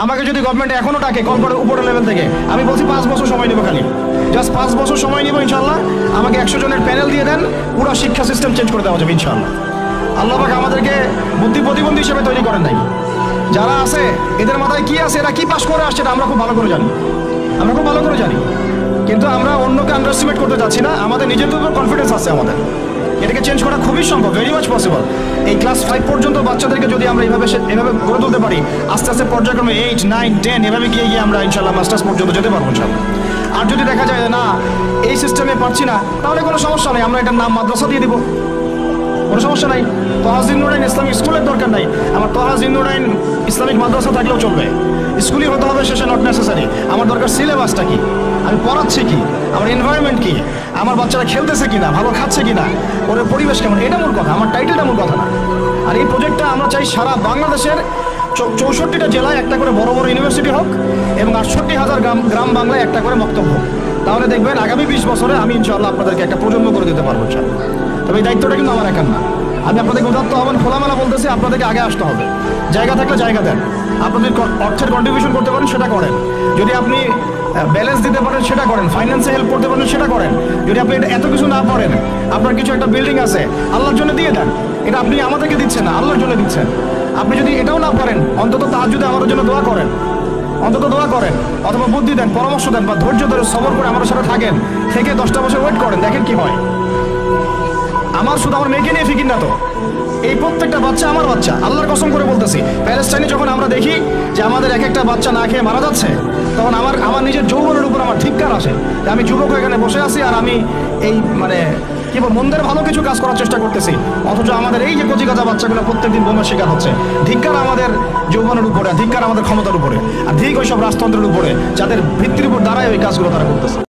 আমাকে যদি গভর্নমেন্ট এখনো ডাকে কল করে উপরের লেভেল থেকে, আমি বলছি 5 বছর সময় নেবো, খালি জাস্ট 5 বছর সময় নেবো ইনশাল্লাহ। আমাকে 100 জনের প্যানেল দিয়ে দেন, পুরো শিক্ষা সিস্টেম চেঞ্জ করে দেওয়া যাবে ইনশাল্লাহ। আল্লাহ পাক আমাদেরকে বুদ্ধি প্রতিবন্ধী হিসেবে তৈরি করেন নাই। যারা আছে এদের মাথায় কি আছে, এরা কি পাস করে আসছে এটা আমরা খুব ভালো করে জানি, আমরা খুব ভালো করে জানি। কিন্তু আমরা অন্যকে আন্ডারএস্টিমেট করতে যাচ্ছি না, আমাদের নিজেদের উপর কনফিডেন্স আছে আমাদের। এটাকে চেঞ্জ করা খুবই সম্ভব, ভেরি মাচ পসিবল। এই ক্লাস 5 পর্যন্ত বাচ্চাদেরকে যদি আমরা এভাবে গড়ে তুলতে পারি, আস্তে আস্তে পর্যায়ক্রমে 8, 9, 10 এভাবে গিয়ে আমরা ইনশাল্লাহ মাস্টার্স পর্যন্ত যেতে পারবো ইনশাল্লাহ। আর যদি দেখা যায় না এই সিস্টেমে পারছি না, তাহলে কোনো সমস্যা নেই, আমরা এটার নাম মাদ্রাসা দিয়ে দিব, কোনো সমস্যা নাই। তোহা জিন্নুরাইন ইসলামিক স্কুলের দরকার নাই, আমার তোহা জিন্নুরাইন ইসলামিক মাদ্রাসা থাকলেও চলবে। স্কুলই হতে হবে শেষে, নট নেসেসারি। আমার দরকার সিলেবাসটা কি, আমি পড়াচ্ছি কি, আমার এনভায়রনমেন্ট কি, আমার বাচ্চারা খেলতেছে কিনা, ভালো খাচ্ছে কিনা, ওর পরিবেশ কেমন, এটা মূল কথা, আমার টাইটেলটা মূল কথা না। আর এই প্রজেক্টটা আমরা চাই সারা বাংলাদেশের 64টা জেলায় একটা করে বড় বড় ইউনিভার্সিটি হোক এবং 68,000 গ্রাম বাংলায় একটা করে বক্তব্য হোক। তাহলে দেখবেন আগামী 20 বছরে আমি ইনশাআল্লাহ আপনাদেরকে একটা প্রজন্ম করে দিতে পারবো ইনশাআল্লাহ। তবে এই দায়িত্বটা কিন্তু আমার একার না, আমি আপনাদেরকে উদাত্ত হবেন, খোলামেলা বলতেছি, আপনাদেরকে আগে আসতে হবে। জায়গা থাকলে জায়গা দেন, আপনাদের অর্থের কন্ট্রিবিউশন করতে পারেন সেটা করেন, যদি আপনি ব্যালেন্স দিতে পারেন সেটা করেন, ফাইন্যান্সে হেল্প করতে পারেন সেটা করেন। যদি আপনি এত কিছু না পারেন, আপনার কিছু একটা বিল্ডিং আছে, আল্লাহর জন্য দিয়ে দেন। এটা আপনি আমাদেরকে দিচ্ছেন না, আল্লাহর জন্য দিচ্ছেন। আপনি যদি এটাও না পারেন, অন্তত তাহাজ্জুদে আমাদের জন্য দোয়া করেন, অন্তত দোয়া করেন, অথবা বুদ্ধি দেন, পরামর্শ দেন, বা ধৈর্য ধরে সবর করে আমাদের সাথে থাকেন, থেকে 10টা বছর ওয়েট করেন, দেখেন কি হয়। আমার শুধু আমার মেয়েকে নিয়ে ফিকির না তো, এই প্রত্যেকটা বাচ্চা আমার বাচ্চা, আল্লাহর কসম করে বলতেছি। প্যালেস্টাইনে যখন আমরা দেখি যে আমাদের এক একটা বাচ্চা না খেয়ে মারা যাচ্ছে, তখন আমার নিজের যৌবনের উপর আমার ধিক্কার আসে যে আমি যুবক এখানে বসে আছি, আর আমি এই মানে কি বল মন্দের ভালো কিছু কাজ করার চেষ্টা করতেছি, অথচ আমাদের এই যে কচিকাঁচা বাচ্চাগুলো প্রত্যেকদিন বোমার শিকার হচ্ছে। ধিক্কার আমাদের যৌবনের উপরে, ধিক্কার আমাদের ক্ষমতার উপরে, আর ঠিক ওইসব রাজতন্ত্রের উপরে যাদের ভিত্তির উপর দাঁড়ায় ওই কাজগুলো তারা করতেছে।